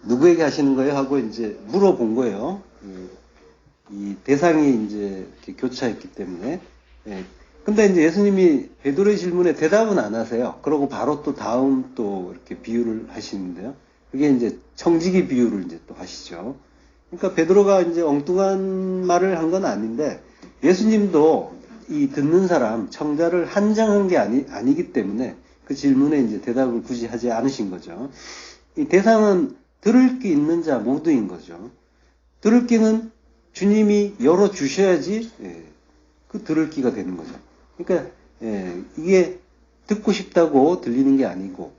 누구에게 하시는 거예요? 하고 이제 물어본 거예요. 이 대상이 이제 이렇게 교차했기 때문에. 예. 근데 이제 예수님이 베드로의 질문에 대답은 안 하세요. 그러고 바로 또 다음 또 이렇게 비유를 하시는데요. 그게 이제 청지기 비유를 이제 또 하시죠. 그러니까 베드로가 이제 엉뚱한 말을 한 건 아닌데 예수님도 이 듣는 사람, 청자를 한정한 게 아니기 때문에 그 질문에 이제 대답을 굳이 하지 않으신 거죠. 이 대상은 들을 게 있는 자 모두인 거죠. 들을 끼는 주님이 열어주셔야지 그 들을 끼가 되는 거죠. 그러니까 이게 듣고 싶다고 들리는 게 아니고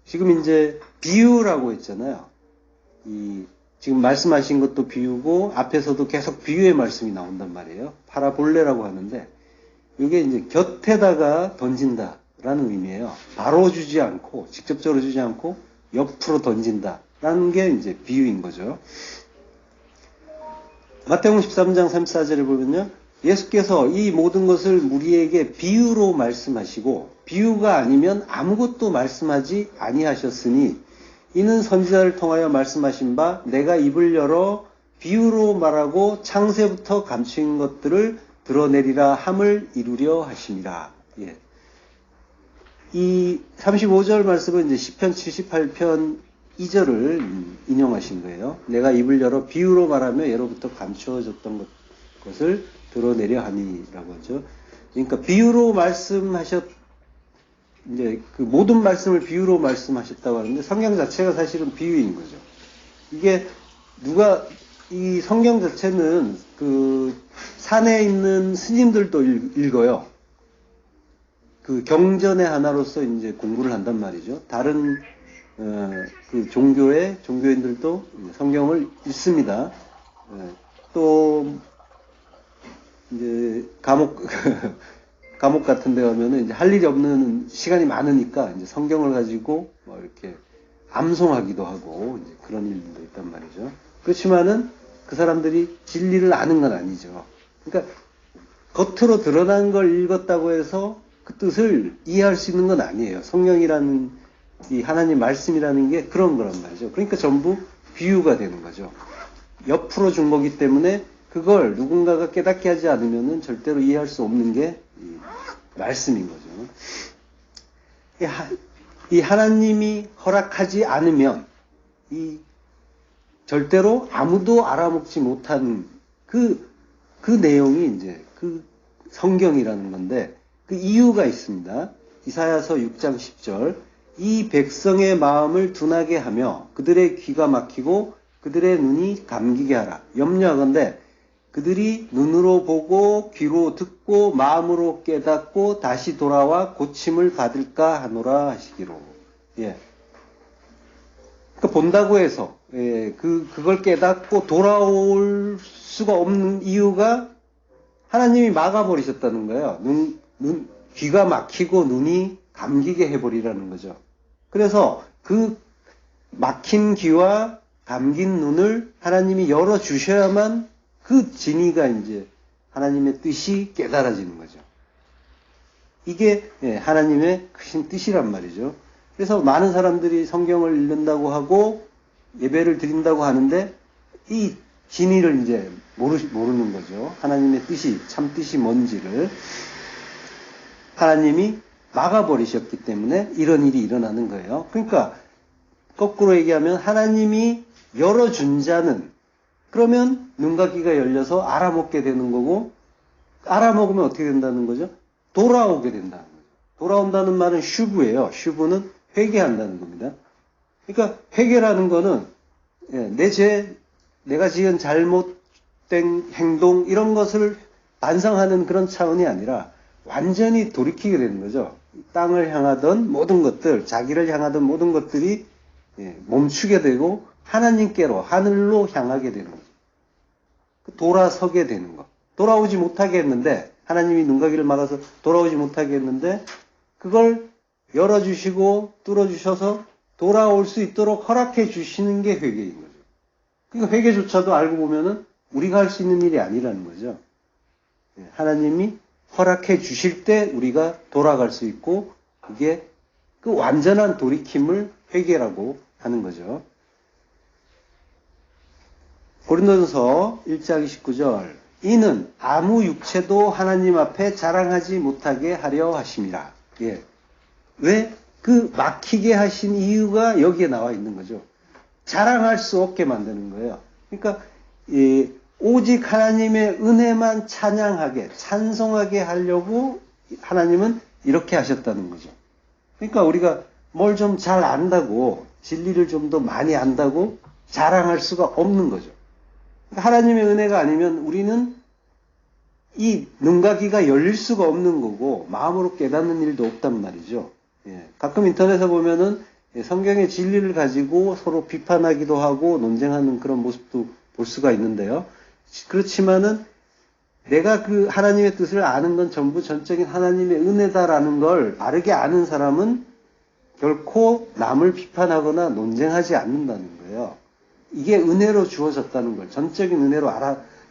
지금 이제 비유라고 했잖아요. 지금 말씀하신 것도 비유고 앞에서도 계속 비유의 말씀이 나온단 말이에요. 파라볼레라고 하는데 이게 이제 곁에다가 던진다라는 의미예요. 바로 주지 않고 직접적으로 주지 않고 옆으로 던진다라는 게 이제 비유인 거죠. 마태복음 13장 34절을 보면요. 예수께서 이 모든 것을 우리에게 비유로 말씀하시고 비유가 아니면 아무것도 말씀하지 아니하셨으니 이는 선지자를 통하여 말씀하신 바 내가 입을 열어 비유로 말하고 창세부터 감추인 것들을 드러내리라 함을 이루려 하심이라. 예. 이 35절 말씀은 이제 시편 78편 2절을 인용하신 거예요. 내가 입을 열어 비유로 말하며 예로부터 감추어졌던 것을 드러내려 하니라고 하죠. 그러니까 비유로 이제 그 모든 말씀을 비유로 말씀하셨다고 하는데 성경 자체가 사실은 비유인 거죠. 이게 이 성경 자체는 그 산에 있는 스님들도 읽어요. 그 경전의 하나로서 이제 공부를 한단 말이죠. 다른 그 종교인들도 성경을 읽습니다. 또 이제 감옥 같은 데 가면은 이제 할 일이 없는 시간이 많으니까 이제 성경을 가지고 뭐 이렇게 암송하기도 하고 이제 그런 일들도 있단 말이죠. 그렇지만은 그 사람들이 진리를 아는 건 아니죠. 그러니까 겉으로 드러난 걸 읽었다고 해서 그 뜻을 이해할 수 있는 건 아니에요. 성경이라는 이 하나님 말씀이라는 게 그런 거란 말이죠. 그러니까 전부 비유가 되는 거죠. 옆으로 준 거기 때문에 그걸 누군가가 깨닫게 하지 않으면은 절대로 이해할 수 없는 게 말씀인 거죠. 이 하나님이 허락하지 않으면 절대로 아무도 알아먹지 못한 그 내용이 이제 그 성경이라는 건데 그 이유가 있습니다. 이사야서 6장 10절 이 백성의 마음을 둔하게 하며 그들의 귀가 막히고 그들의 눈이 감기게 하라. 염려하건대 그들이 눈으로 보고 귀로 듣고 마음으로 깨닫고 다시 돌아와 고침을 받을까 하노라 하시기로. 예. 그러니까 본다고 해서 그걸 깨닫고 돌아올 수가 없는 이유가 하나님이 막아버리셨다는 거예요. 귀가 막히고 눈이 감기게 해버리라는 거죠. 그래서 그 막힌 귀와 감긴 눈을 하나님이 열어주셔야만 그 진리가 이제 하나님의 뜻이 깨달아지는 거죠. 이게 하나님의 크신 뜻이란 말이죠. 그래서 많은 사람들이 성경을 읽는다고 하고 예배를 드린다고 하는데 이 진리를 이제 모르는 거죠. 하나님의 뜻이, 참 뜻이 뭔지를 하나님이 막아버리셨기 때문에 이런 일이 일어나는 거예요. 그러니까 거꾸로 얘기하면 하나님이 열어준 자는 그러면 눈과 귀가 열려서 알아먹게 되는 거고 알아먹으면 어떻게 된다는 거죠? 돌아오게 된다는 거죠. 돌아온다는 말은 슈브예요. 슈브는 회개한다는 겁니다. 그러니까 회개라는 거는 내가 지은 잘못된 행동 이런 것을 반성하는 그런 차원이 아니라 완전히 돌이키게 되는 거죠. 땅을 향하던 모든 것들, 자기를 향하던 모든 것들이 멈추게 되고 하나님께로, 하늘로 향하게 되는 거죠. 돌아서게 되는 것. 돌아오지 못하게 했는데 하나님이 눈과 귀를 막아서 돌아오지 못하게 했는데 그걸 열어주시고 뚫어주셔서 돌아올 수 있도록 허락해 주시는 게 회개인 거죠. 그러니까 회개조차도 알고 보면은 우리가 할 수 있는 일이 아니라는 거죠. 하나님이 허락해 주실 때 우리가 돌아갈 수 있고 그게 그 완전한 돌이킴을 회개라고 하는 거죠. 고린도전서 1장 29절 이는 아무 육체도 하나님 앞에 자랑하지 못하게 하려 하심이라. 예. 왜? 그 막히게 하신 이유가 여기에 나와 있는 거죠. 자랑할 수 없게 만드는 거예요. 그러니까 오직 하나님의 은혜만 찬양하게, 찬송하게 하려고 하나님은 이렇게 하셨다는 거죠. 그러니까 우리가 뭘 좀 잘 안다고, 진리를 좀 더 많이 안다고 자랑할 수가 없는 거죠. 그러니까 하나님의 은혜가 아니면 우리는 이 눈과 귀가 열릴 수가 없는 거고 마음으로 깨닫는 일도 없단 말이죠. 예, 가끔 인터넷에 보면은 성경의 진리를 가지고 서로 비판하기도 하고 논쟁하는 그런 모습도 볼 수가 있는데요. 그렇지만은 내가 그 하나님의 뜻을 아는 건 전부 전적인 하나님의 은혜다라는 걸 바르게 아는 사람은 결코 남을 비판하거나 논쟁하지 않는다는 거예요. 이게 은혜로 주어졌다는 걸, 전적인 은혜로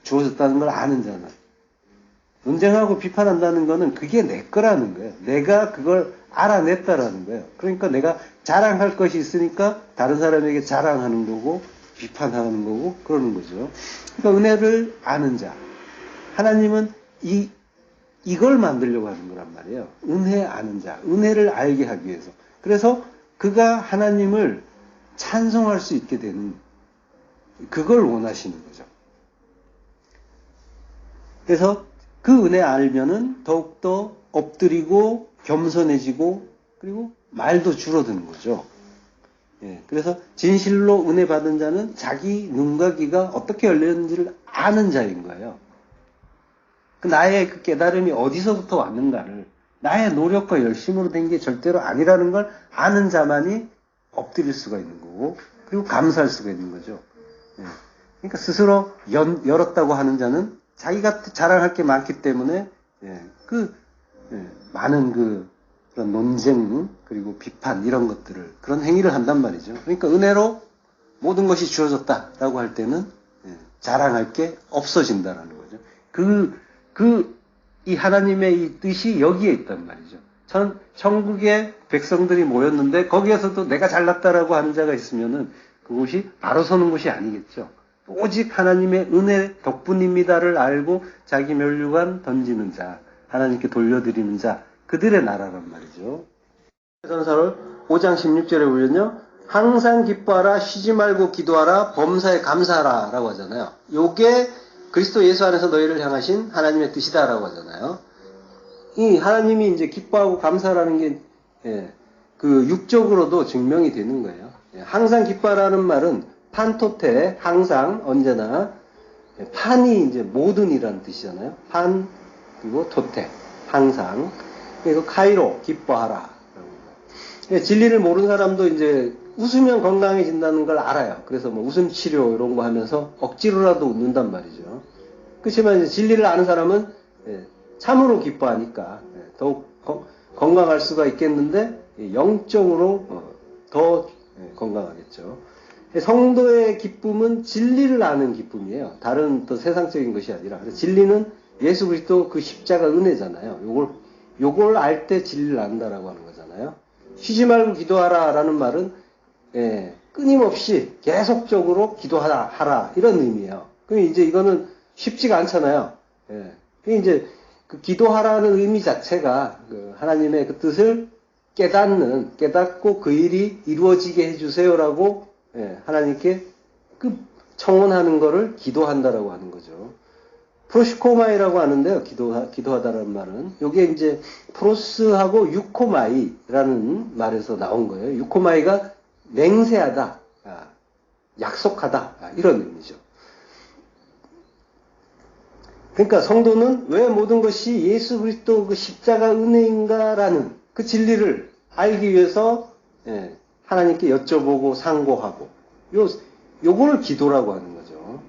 주어졌다는 걸 아는 자는. 논쟁하고 비판한다는 거는 그게 내 거라는 거예요. 내가 그걸 알아냈다라는 거예요. 그러니까 내가 자랑할 것이 있으니까 다른 사람에게 자랑하는 거고 비판하는 거고 그러는 거죠. 그러니까 은혜를 아는 자. 하나님은 이걸 만들려고 하는 거란 말이에요. 은혜 아는 자. 은혜를 알게 하기 위해서. 그래서 그가 하나님을 찬송할 수 있게 되는 그걸 원하시는 거죠. 그래서 그 은혜 알면은 더욱더 엎드리고 겸손해지고 그리고 말도 줄어드는 거죠. 예, 그래서 진실로 은혜 받은 자는 자기 눈과 귀가 어떻게 열렸는지를 아는 자인 거예요. 나의 그 깨달음이 어디서부터 왔는가를 나의 노력과 열심으로 된 게 절대로 아니라는 걸 아는 자만이 엎드릴 수가 있는 거고 그리고 감사할 수가 있는 거죠. 예, 그러니까 스스로 열었다고 하는 자는 자기가 자랑할 게 많기 때문에 많은 그런 논쟁 그리고 비판 이런 것들을 그런 행위를 한단 말이죠. 그러니까 은혜로 모든 것이 주어졌다라고 할 때는 자랑할 게 없어진다라는 거죠. 이 하나님의 이 뜻이 여기에 있단 말이죠. 천국에 백성들이 모였는데 거기에서도 내가 잘났다라고 하는 자가 있으면은 그곳이 바로 서는 곳이 아니겠죠. 오직 하나님의 은혜 덕분입니다를 알고 자기 면류관 던지는 자, 하나님께 돌려드리는 자, 그들의 나라란 말이죠. 전서를 5장 16절에 보면요. 항상 기뻐하라, 쉬지 말고 기도하라, 범사에 감사하라 라고 하잖아요. 요게 그리스도 예수 안에서 너희를 향하신 하나님의 뜻이다라고 하잖아요. 이 하나님이 이제 기뻐하고 감사라는 게, 그 육적으로도 증명이 되는 거예요. 항상 기뻐하라는 말은 판토테, 항상, 언제나. 판이 이제 모든이라는 뜻이잖아요. 판, 그리고 토테, 항상. 그리고 카이로, 기뻐하라. 진리를 모르는 사람도 이제 웃으면 건강해진다는 걸 알아요. 그래서 뭐 웃음 치료 이런 거 하면서 억지로라도 웃는단 말이죠. 그렇지만 이제 진리를 아는 사람은 참으로 기뻐하니까 더욱 건강할 수가 있겠는데 영적으로 더 건강하겠죠. 성도의 기쁨은 진리를 아는 기쁨이에요. 다른 또 세상적인 것이 아니라. 그래서 진리는 예수 그리스도 그 십자가 은혜잖아요. 요걸 알 때 진리를 안다라고 하는 거잖아요. 쉬지 말고 기도하라라는 말은 끊임없이 계속적으로 하라 이런 의미예요. 그럼 이제 이거는 쉽지가 않잖아요. 이제 그 기도하라는 의미 자체가 그 하나님의 그 뜻을 깨닫고 그 일이 이루어지게 해주세요라고 하나님께 그 청원하는 거를 기도한다라고 하는 거죠. 프로시코마이라고 하는데요. 기도하다라는 말은 요게 이제 프로스하고 유코마이라는 말에서 나온 거예요. 유코마이가 맹세하다, 약속하다 이런 의미죠. 그러니까 성도는 왜 모든 것이 예수 그리스도 그 십자가 은혜인가라는 그 진리를 알기 위해서 하나님께 여쭤보고 상고하고 요거를 기도라고 하는 거죠.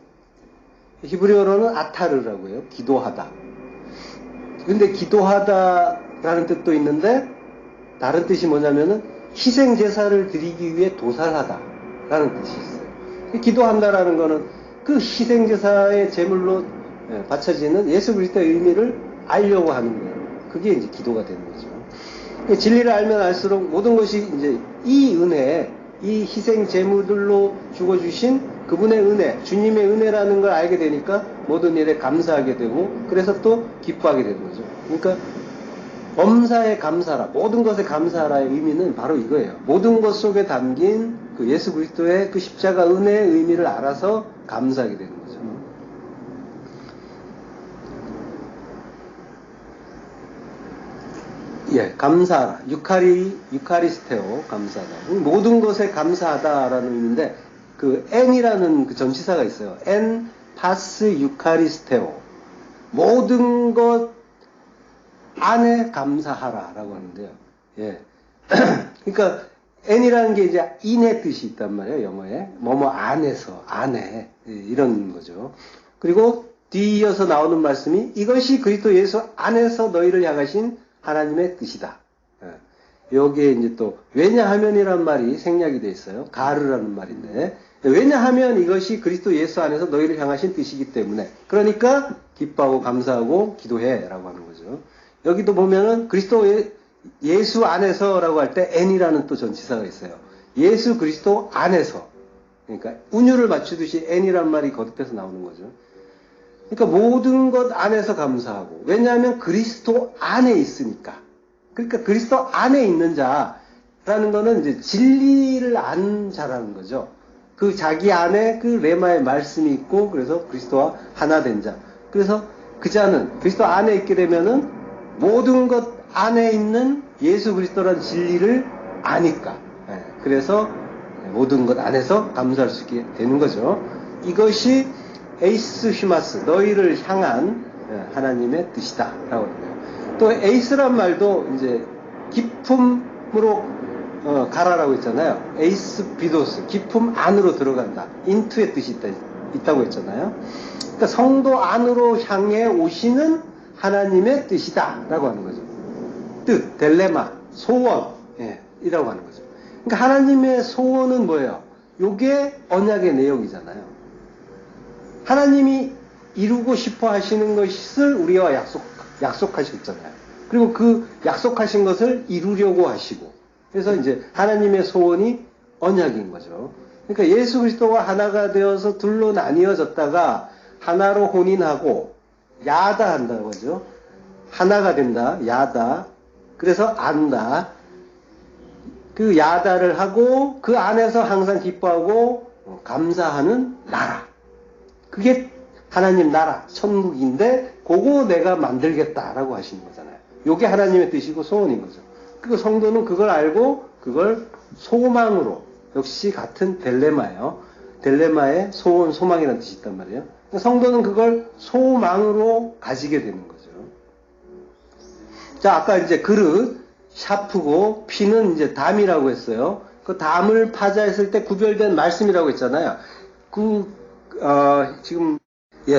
히브리어로는 아타르라고 해요. 기도하다. 근데 기도하다라는 뜻도 있는데 다른 뜻이 뭐냐면은 희생 제사를 드리기 위해 도살하다라는 뜻이 있어요. 기도한다라는 거는 그 희생 제사의 제물로 바쳐지는 예수 그리스도의 의미를 알려고 하는 거예요. 그게 이제 기도가 되는 거죠. 진리를 알면 알수록 모든 것이 이제 이 은혜에 이 희생 제물들로 죽어주신 그분의 은혜, 주님의 은혜라는 걸 알게 되니까 모든 일에 감사하게 되고 그래서 또 기뻐하게 되는 거죠. 그러니까 범사에 감사하라, 모든 것에 감사하라의 의미는 바로 이거예요. 모든 것 속에 담긴 그 예수 그리스도의 그 십자가 은혜의 의미를 알아서 감사하게 되는 거죠. 예, 감사하라. 유카리스테오, 감사하다. 모든 것에 감사하다라는 의미인데, 그, 엔이라는 그 전치사가 있어요. 엔, 파스, 유카리스테오. 모든 것 안에 감사하라라고 하는데요. 예. 그러니까, 엔이라는 게 이제 인의 뜻이 있단 말이에요, 영어에. 뭐뭐 안에서, 안에. 예, 이런 거죠. 그리고 뒤이어서 나오는 말씀이 이것이 그리스도 예수 안에서 너희를 향하신 하나님의 뜻이다. 여기에 이제 또 왜냐하면이라는 말이 생략이 돼 있어요. 가르라는 말인데 왜냐하면 이것이 그리스도 예수 안에서 너희를 향하신 뜻이기 때문에 그러니까 기뻐하고 감사하고 기도해라고 하는 거죠. 여기도 보면은 그리스도 예수 안에서라고 할 때 n이라는 또 전치사가 있어요. 예수 그리스도 안에서 그러니까 운율을 맞추듯이 n이란 말이 거듭해서 나오는 거죠. 그러니까 모든 것 안에서 감사하고 왜냐하면 그리스도 안에 있으니까 그러니까 그리스도 안에 있는 자라는 거는 이제 진리를 아는 자라는 거죠. 그 자기 안에 그 레마의 말씀이 있고 그래서 그리스도와 하나 된 자. 그래서 그 자는 그리스도 안에 있게 되면은 모든 것 안에 있는 예수 그리스도라는 진리를 아니까. 그래서 모든 것 안에서 감사할 수 있게 되는 거죠. 이것이 에이스 휘마스 너희를 향한 하나님의 뜻이다 라고 합니다. 또 에이스란 말도 이제 깊음으로 가라라고 했잖아요. 에이스 비도스 깊음 안으로 들어간다. 인투의 뜻이 있다고 했잖아요. 그러니까 성도 안으로 향해 오시는 하나님의 뜻이다 라고 하는 거죠. 뜻, 델레마, 소원 이라고 하는 거죠. 그러니까 하나님의 소원은 뭐예요? 요게 언약의 내용이잖아요. 하나님이 이루고 싶어 하시는 것을 우리와 약속하셨잖아요. 그리고 그 약속하신 것을 이루려고 하시고. 그래서 이제 하나님의 소원이 언약인 거죠. 그러니까 예수 그리스도와 하나가 되어서 둘로 나뉘어졌다가 하나로 혼인하고 야다 한다는 거죠. 하나가 된다. 야다. 그래서 안다. 그 야다를 하고 그 안에서 항상 기뻐하고 감사하는 나라. 그게 하나님 나라, 천국인데 그거 내가 만들겠다라고 하시는 거잖아요. 이게 하나님의 뜻이고 소원인 거죠. 그리고 성도는 그걸 알고 그걸 소망으로 역시 같은 델레마예요. 델레마의 소원, 소망이라는 뜻이 있단 말이에요. 성도는 그걸 소망으로 가지게 되는 거죠. 자, 아까 이제 그릇, 샤프고 피는 이제 담이라고 했어요. 그 담을 파자했을 때 구별된 말씀이라고 했잖아요. 지금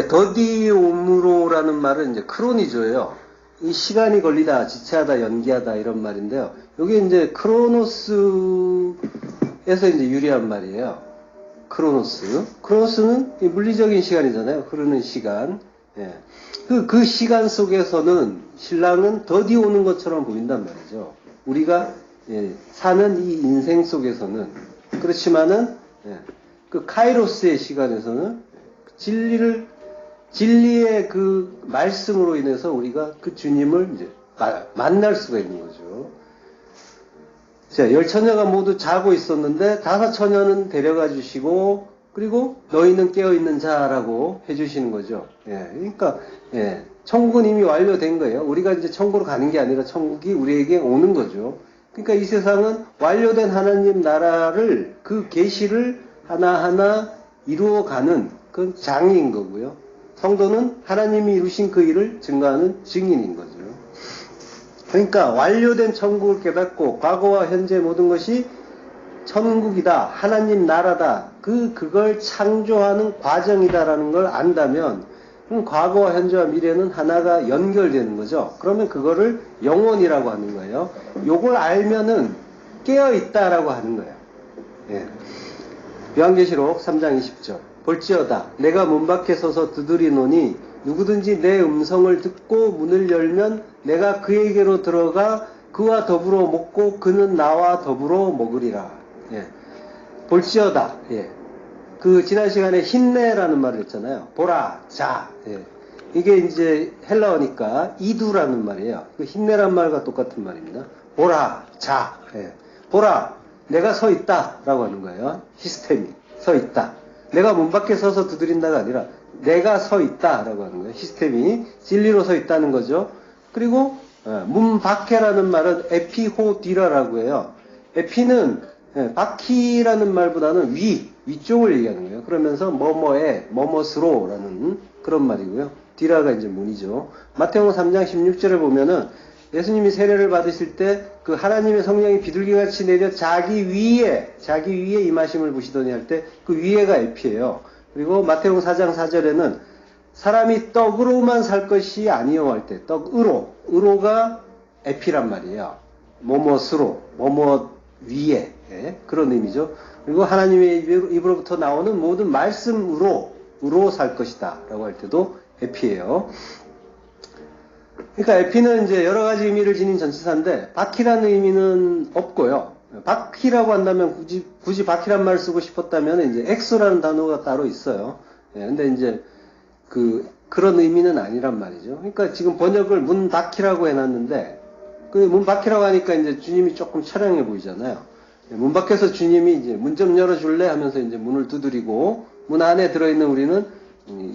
더디오므로라는 말은 이제 크로니조예요. 이 시간이 걸리다, 지체하다, 연기하다 이런 말인데요. 이게 이제 크로노스에서 이제 유래한 말이에요. 크로노스는 물리적인 시간이잖아요. 흐르는 시간. 예. 그 시간 속에서는 신랑은 더디 오는 것처럼 보인단 말이죠. 우리가 사는 이 인생 속에서는 그렇지만은 그 카이로스의 시간에서는 진리의 그 말씀으로 인해서 우리가 그 주님을 이제 만날 수가 있는 거죠. 자, 10처녀가 모두 자고 있었는데 5처녀는 데려가 주시고 그리고 너희는 깨어있는 자라고 해주시는 거죠. 그러니까 천국은 이미 완료된 거예요. 우리가 이제 천국으로 가는 게 아니라 천국이 우리에게 오는 거죠. 그러니까 이 세상은 완료된 하나님 나라를 그 계시를 하나하나 이루어가는 그 장인 거고요. 성도는 하나님이 이루신 그 일을 증거하는 증인인 거죠. 그러니까 완료된 천국을 깨닫고 과거와 현재 모든 것이 천국이다, 하나님 나라다, 그걸 창조하는 과정이다라는 걸 안다면 그럼 과거와 현재와 미래는 하나가 연결되는 거죠. 그러면 그거를 영혼이라고 하는 거예요. 요걸 알면은 깨어있다라고 하는 거예요. 요한계시록 3장 20절 볼지어다 내가 문 밖에 서서 두드리노니 누구든지 내 음성을 듣고 문을 열면 내가 그에게로 들어가 그와 더불어 먹고 그는 나와 더불어 먹으리라. 볼지어다. 예. 그 지난 시간에 힘내라는 말을 했잖아요. 보라, 자. 예. 이게 이제 헬라어니까 이두라는 말이에요. 그 힘내란 말과 똑같은 말입니다. 보라, 자. 예. 보라, 내가 서 있다라고 하는 거예요. 시스템이 서 있다. 내가 문 밖에 서서 두드린다가 아니라 내가 서 있다라고 하는 거예요. 시스템이 진리로 서 있다는 거죠. 그리고 문 밖에라는 말은 에피호디라라고 해요. 에피는 바퀴라는 말보다는 위쪽을 얘기하는 거예요. 그러면서 뭐뭐에 뭐뭇으로라는 그런 말이고요. 디라가 이제 문이죠. 마태복음 3장 16절에 보면은 예수님이 세례를 받으실 때 그 하나님의 성령이 비둘기같이 내려 자기 위에 임하심을 보시더니 할 때 그 위에가 에피예요. 그리고 마태복음 4장 4절에는 사람이 떡으로만 살 것이 아니요 할 때 떡으로가 에피란 말이에요. 뭐뭇으로 뭐뭇 위에 그런 의미죠. 그리고 하나님의 입으로부터 나오는 모든 말씀으로 살 것이다 라고 할 때도 에피예요. 그러니까 에피는 이제 여러 가지 의미를 지닌 전치사인데 바퀴라는 의미는 없고요. 바퀴라고 한다면 굳이 바퀴란 말을 쓰고 싶었다면 이제 엑소라는 단어가 따로 있어요. 근데 이제 그런 의미는 아니란 말이죠. 그러니까 지금 번역을 문 바퀴라고 해놨는데 그 문 바퀴라고 하니까 이제 주님이 조금 처량해 보이잖아요. 문 밖에서 주님이 이제 문 좀 열어줄래 하면서 이제 문을 두드리고 문 안에 들어있는 우리는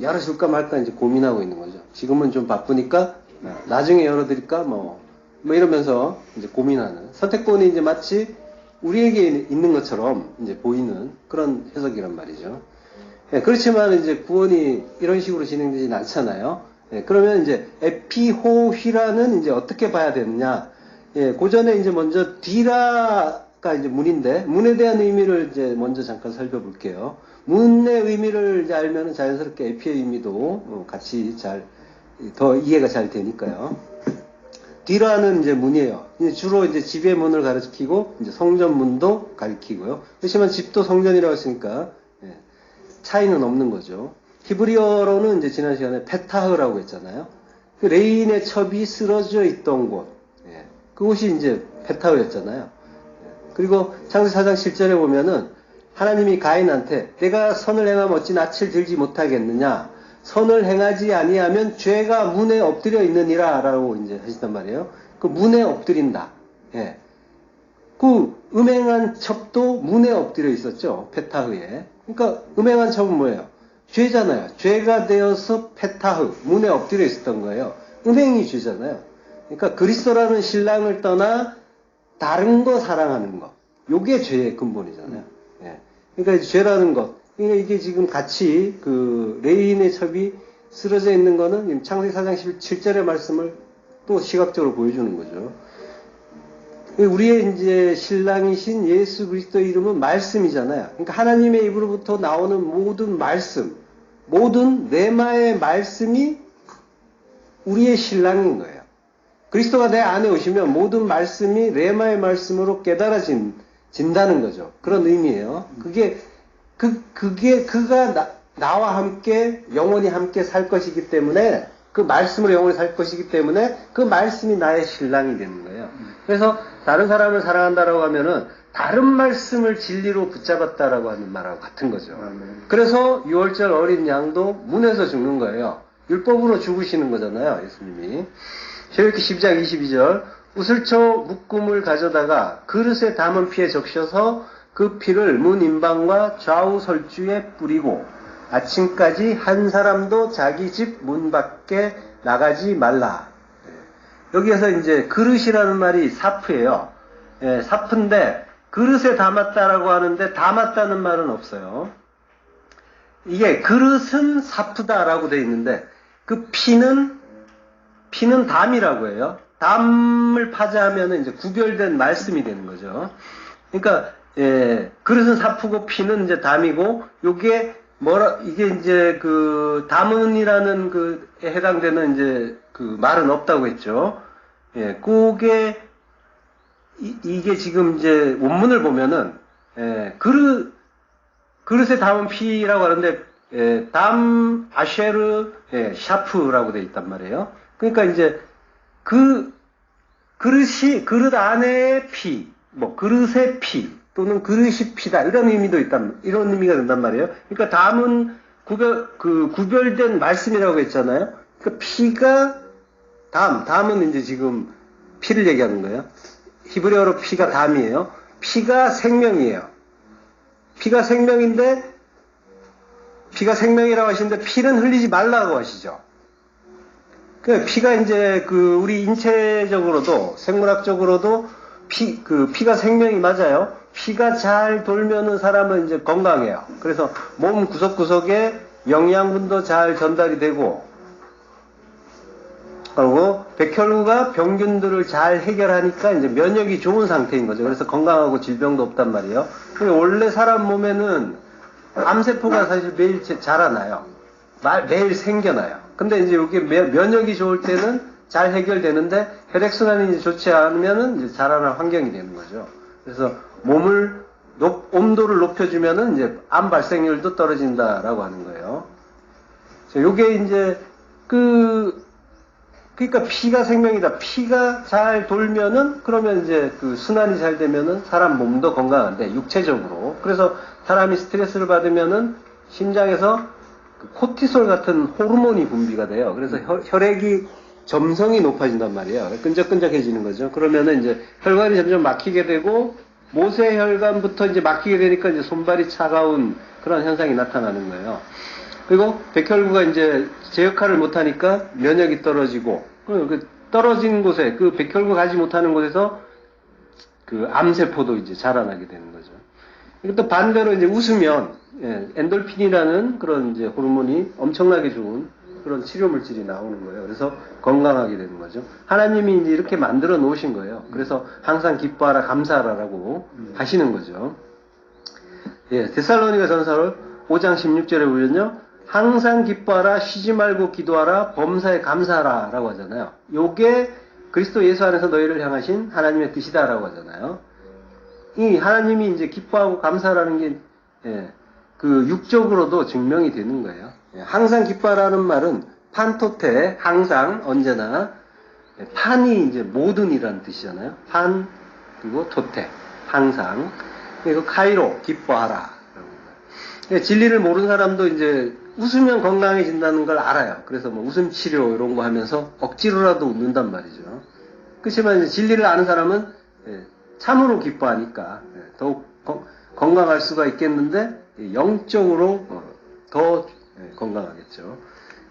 열어줄까 말까 이제 고민하고 있는 거죠. 지금은 좀 바쁘니까 나중에 열어드릴까 뭐 이러면서 이제 고민하는 선택권이 이제 마치 우리에게 있는 것처럼 이제 보이는 그런 해석이란 말이죠. 그렇지만 이제 구원이 이런 식으로 진행되진 않잖아요. 그러면 이제 에피호휘라는 이제 어떻게 봐야 되느냐? 고전에 이제 먼저 디라가 이제 문인데 문에 대한 의미를 이제 먼저 잠깐 살펴볼게요. 문의 의미를 이제 알면 자연스럽게 에피의 의미도 같이 더 이해가 잘 되니까요. 디라는 이제 문이에요. 주로 이제 집의 문을 가리키고 이제 성전 문도 가리키고요. 그렇지만 집도 성전이라고 했으니까 차이는 없는 거죠. 히브리어로는 이제 지난 시간에 페타흐라고 했잖아요. 그 레인의 첩이 쓰러져 있던 곳. 그곳이 이제 페타흐였잖아요. 그리고 창세기 4장 7절에 보면은 하나님이 가인한테 내가 선을 행하면 어찌 낯을 들지 못하겠느냐. 선을 행하지 아니하면 죄가 문에 엎드려 있느니라 라고 이제 하시단 말이에요. 그 문에 엎드린다. 그 음행한 첩도 문에 엎드려 있었죠. 페타흐에. 그러니까 음행한 첩은 뭐예요? 죄잖아요. 죄가 되어서 페타흐, 문에 엎드려 있었던 거예요. 음행이 죄잖아요. 그러니까 그리스도라는 신랑을 떠나 다른 거 사랑하는 거. 요게 죄의 근본이잖아요. 그러니까 죄라는 것. 그러니까 이게 지금 같이 그 레인의 첩이 쓰러져 있는 거는 창세기 4장 7절의 말씀을 또 시각적으로 보여주는 거죠. 우리의 이제 신랑이신 예수 그리스도의 이름은 말씀이잖아요. 그러니까 하나님의 입으로부터 나오는 모든 말씀, 모든 레마의 말씀이 우리의 신랑인 거예요. 그리스도가 내 안에 오시면 모든 말씀이 레마의 말씀으로 깨달아진다는 거죠. 그런 의미예요. 그가 나와 함께 영원히 함께 살 것이기 때문에 그 말씀으로 영원히 살 것이기 때문에 그 말씀이 나의 신랑이 되는 거예요. 그래서 다른 사람을 사랑한다라고 하면은 다른 말씀을 진리로 붙잡았다라고 하는 말하고 같은 거죠. 그래서 6월절 어린 양도 문에서 죽는 거예요. 율법으로 죽으시는 거잖아요, 예수님이. 신명기 12장 22절 우슬초 묶음을 가져다가 그릇에 담은 피에 적셔서 그 피를 문 임방과 좌우 설주에 뿌리고 아침까지 한 사람도 자기 집 문 밖에 나가지 말라. 여기에서 이제 그릇이라는 말이 사프예요. 사프인데 그릇에 담았다라고 하는데 담았다는 말은 없어요. 이게 그릇은 사프다라고 되어 있는데 그 피는 담이라고 해요. 담을 파자하면 이제 구별된 말씀이 되는 거죠. 그러니까 그릇은 사프고 피는 이제 담이고 이게 이제 그 담은이라는 그에 해당되는 이제 그 말은 없다고 했죠. 그게 이게 지금 이제 원문을 보면은 그릇에 담은 피라고 하는데 담 아쉐르 샤프라고 돼 있단 말이에요. 그러니까 이제 그릇 안에 피, 그릇의 피, 또는 그릇이 피다 이런 의미도 이런 의미가 된단 말이에요. 그러니까 담은 구별된 말씀이라고 했잖아요. 그러니까 피가 담은 이제 지금 피를 얘기하는 거예요. 히브리어로 피가 담이에요. 피가 생명이에요. 피가 생명인데 피가 생명이라고 하시는데 피는 흘리지 말라고 하시죠. 피가 이제 우리 인체적으로도 생물학적으로도 피가 생명이 맞아요. 피가 잘 돌면은 사람은 이제 건강해요. 그래서 몸 구석구석에 영양분도 잘 전달이 되고, 그리고 백혈구가 병균들을 잘 해결하니까 이제 면역이 좋은 상태인 거죠. 그래서 건강하고 질병도 없단 말이에요. 원래 사람 몸에는 암세포가 사실 매일 자라나요. 매일 생겨나요. 근데 이제 이게 면역이 좋을 때는 잘 해결되는데 혈액순환이 이제 좋지 않으면은 이제 자라날 환경이 되는 거죠. 그래서 몸을 온도를 높여주면은 이제 암 발생률도 떨어진다라고 하는 거예요. 요게 이제 그러니까 피가 생명이다. 피가 잘 돌면은 그러면 이제 순환이 잘 되면은 사람 몸도 건강한데 육체적으로. 그래서 사람이 스트레스를 받으면은 심장에서 코티솔 같은 호르몬이 분비가 돼요. 그래서 혈액이 점성이 높아진단 말이에요. 끈적끈적해지는 거죠. 그러면은 이제 혈관이 점점 막히게 되고 모세혈관부터 이제 막히게 되니까 이제 손발이 차가운 그런 현상이 나타나는 거예요. 그리고 백혈구가 이제 제 역할을 못하니까 면역이 떨어지고 떨어진 곳에 백혈구 가지 못하는 곳에서 암세포도 이제 자라나게 되는 거죠. 또 반대로 이제 웃으면 엔돌핀이라는 그런 이제 호르몬이 엄청나게 좋은 그런 치료 물질이 나오는 거예요. 그래서 건강하게 되는 거죠. 하나님이 이제 이렇게 만들어 놓으신 거예요. 그래서 항상 기뻐하라 감사하라라고 하시는 거죠. 데살로니가 전서 5장 16절에 보면요. 항상 기뻐하라 쉬지 말고 기도하라 범사에 감사하라 라고 하잖아요. 요게 그리스도 예수 안에서 너희를 향하신 하나님의 뜻이다라고 하잖아요. 이 하나님이 이제 기뻐하고 감사라는 게 육적으로도 증명이 되는 거예요. 항상 기뻐하라는 말은 판토테 항상 언제나 판이 이제 모든이라는 뜻이잖아요. 판 그리고 토테 항상 그리고 카이로 기뻐하라. 진리를 모르는 사람도 이제 웃으면 건강해진다는 걸 알아요. 그래서 뭐 웃음 치료 이런 거 하면서 억지로라도 웃는단 말이죠. 그렇지만 이제 진리를 아는 사람은 참으로 기뻐하니까 더욱 건강할 수가 있겠는데 영적으로 더 건강하겠죠.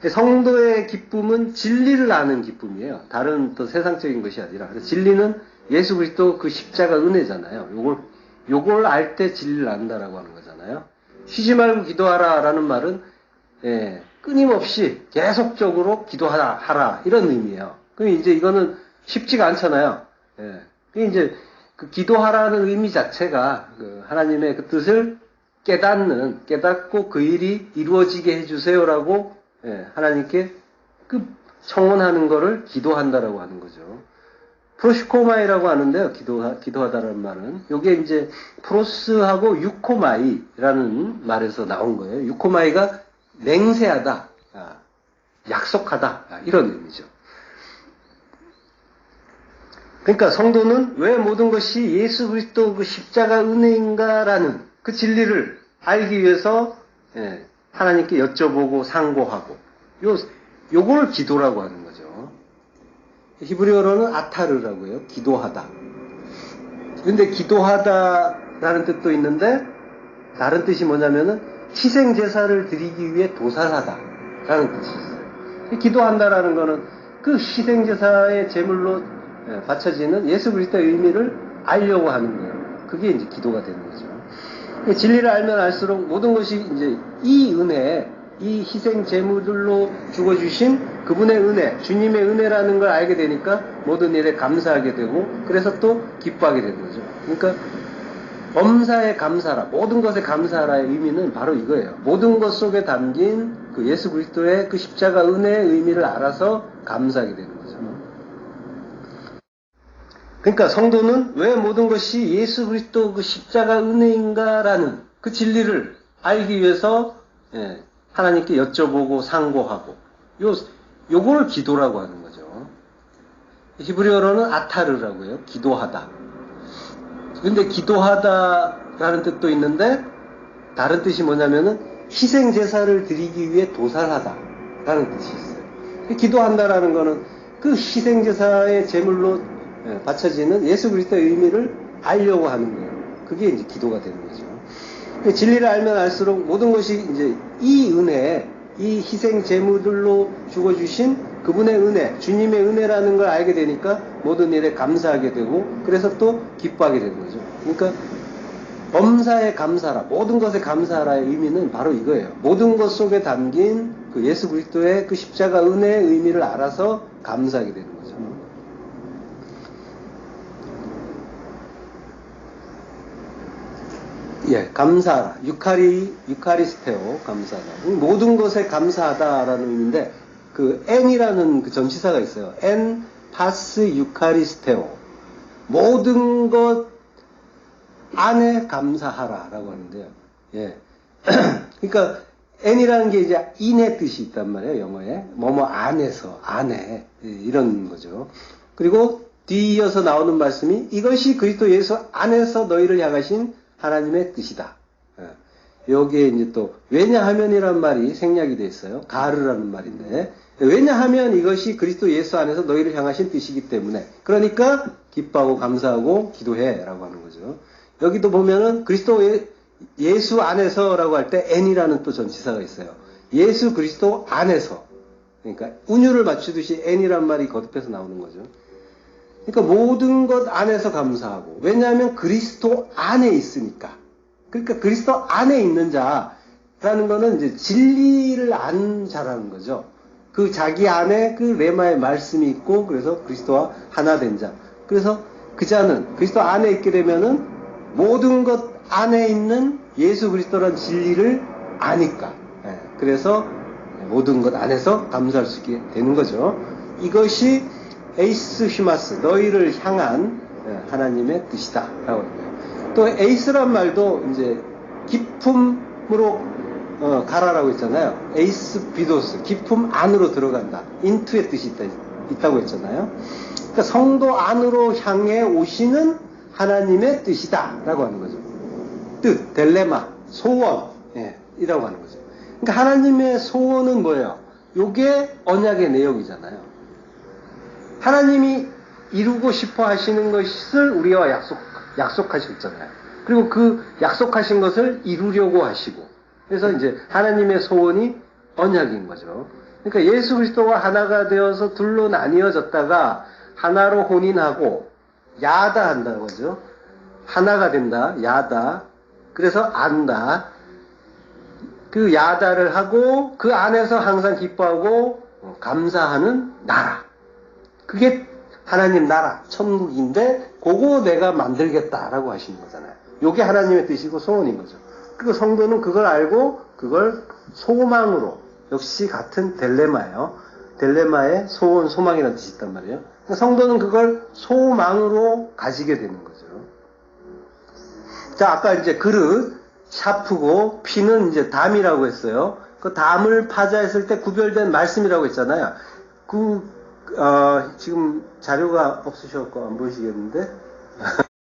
성도의 기쁨은 진리를 아는 기쁨이에요. 다른 또 세상적인 것이 아니라. 진리는 예수 그리스도 그 십자가 은혜잖아요. 요걸 알 때 진리를 안다라고 하는 거잖아요. 쉬지 말고 기도하라라는 말은 끊임없이 계속적으로 기도하라 이런 의미예요. 그럼 이제 이거는 쉽지가 않잖아요. 이제 기도하라는 의미 자체가 하나님의 그 뜻을 깨닫고 그 일이 이루어지게 해주세요라고 하나님께 청원하는 거를 기도한다라고 하는 거죠. 프로시코마이라고 하는데요. 기도하다라는 말은 요게 이제 프로스하고 유코마이라는 말에서 나온 거예요. 유코마이가 맹세하다, 약속하다 이런 의미죠. 그러니까 성도는 왜 모든 것이 예수 그리스도 그 십자가 은혜인가라는 그 진리를 알기 위해서 하나님께 여쭤보고 상고하고 요걸 기도라고 하는 거죠. 히브리어로는 아타르라고 해요. 기도하다. 그런데 기도하다라는 뜻도 있는데 다른 뜻이 뭐냐면은 희생 제사를 드리기 위해 도살하다라는 뜻이 있어요. 기도한다라는 거는 그 희생 제사의 제물로 바쳐지는 예수 그리스도의 의미를 알려고 하는 거예요. 그게 이제 기도가 되는 거죠. 진리를 알면 알수록 모든 것이 이제 이 은혜, 이 희생 제물들로 죽어주신 그분의 은혜, 주님의 은혜라는 걸 알게 되니까 모든 일에 감사하게 되고 그래서 또 기뻐하게 되는 거죠. 그러니까 범사에 감사하라, 모든 것에 감사하라의 의미는 바로 이거예요. 모든 것 속에 담긴 그 예수 그리스도의 그 십자가 은혜의 의미를 알아서 감사하게 되는 거죠. 그러니까 성도는 왜 모든 것이 예수 그리스도 그 십자가 은혜인가라는 그 진리를 알기 위해서 하나님께 여쭤보고 상고하고 요걸 기도라고 하는 거죠. 히브리어로는 아타르라고 해요. 기도하다. 근데 기도하다라는 뜻도 있는데 다른 뜻이 뭐냐면은 희생 제사를 드리기 위해 도살하다라는 뜻이 있어요. 기도한다라는 거는 그 희생 제사의 제물로 바쳐지는 예수 그리스도의 의미를 알려고 하는 거예요. 그게 이제 기도가 되는 거죠. 진리를 알면 알수록 모든 것이 이제 이 은혜, 이 희생 제물들로 죽어주신 그분의 은혜, 주님의 은혜라는 걸 알게 되니까 모든 일에 감사하게 되고 그래서 또 기뻐하게 되는 거죠. 그러니까 범사에 감사하라, 모든 것에 감사하라의 의미는 바로 이거예요. 모든 것 속에 담긴 그 예수 그리스도의 그 십자가 은혜의 의미를 알아서 감사하게 되는 거죠. 예, 감사하라. 유카리스테오, 감사하다. 모든 것에 감사하다라는 의미인데, 그, N이라는 그 전치사가 있어요. N, 파스, 유카리스테오. 모든 것 안에 감사하라라고 하는데요. 예. 그러니까, N이라는 게 이제 in의 뜻이 있단 말이에요, 영어에. 뭐뭐 안에서, 안에. 예, 이런 거죠. 그리고 뒤이어서 나오는 말씀이 이것이 그리스도 예수 안에서 너희를 향하신 하나님의 뜻이다. 여기에 이제 또 왜냐하면이라는 말이 생략이 되어 있어요. 가르라는 말인데 왜냐하면 이것이 그리스도 예수 안에서 너희를 향하신 뜻이기 때문에 그러니까 기뻐하고 감사하고 기도해라고 하는 거죠. 여기도 보면은 그리스도 예수 안에서라고 할 때 N이라는 또 전치사가 있어요. 예수 그리스도 안에서 그러니까 운율을 맞추듯이 N이란 말이 거듭해서 나오는 거죠. 그러니까 모든 것 안에서 감사하고 왜냐하면 그리스도 안에 있으니까 그러니까 그리스도 안에 있는 자라는 거는 이제 진리를 안 자라는 거죠. 그 자기 안에 그 레마의 말씀이 있고 그래서 그리스도와 하나 된 자. 그래서 그 자는 그리스도 안에 있게 되면은 모든 것 안에 있는 예수 그리스도란 진리를 아니까. 그래서 모든 것 안에서 감사할 수 있게 되는 거죠. 이것이 에이스 휘마스 너희를 향한 하나님의 뜻이다 라고 합니다. 또 에이스란 말도 이제 기품으로 가라라고 했잖아요. 에이스 비도스 기품 안으로 들어간다. 인투의 뜻이 있다고 했잖아요. 그러니까 성도 안으로 향해 오시는 하나님의 뜻이다 라고 하는 거죠. 뜻, 델레마, 소원 이라고 하는 거죠. 그러니까 하나님의 소원은 뭐예요? 요게 언약의 내용이잖아요. 하나님이 이루고 싶어 하시는 것을 우리와 약속하셨잖아요. 그리고 그 약속하신 것을 이루려고 하시고. 그래서 이제 하나님의 소원이 언약인 거죠. 그러니까 예수 그리스도와 하나가 되어서 둘로 나뉘어졌다가 하나로 혼인하고 야다한다는 거죠. 하나가 된다. 야다. 그래서 안다. 그 야다를 하고 그 안에서 항상 기뻐하고 감사하는 나라. 그게 하나님 나라, 천국인데 그거 내가 만들겠다라고 하시는 거잖아요. 이게 하나님의 뜻이고 소원인 거죠. 그리고 성도는 그걸 알고 그걸 소망으로 역시 같은 델레마예요. 델레마에 소원, 소망이라는 뜻이 있단 말이에요. 그러니까 성도는 그걸 소망으로 가지게 되는 거죠. 자, 아까 이제 그릇, 샤프고 피는 이제 담이라고 했어요. 그 담을 파자했을 때 구별된 말씀이라고 했잖아요. 지금 자료가 없으셔서 안 보이시겠는데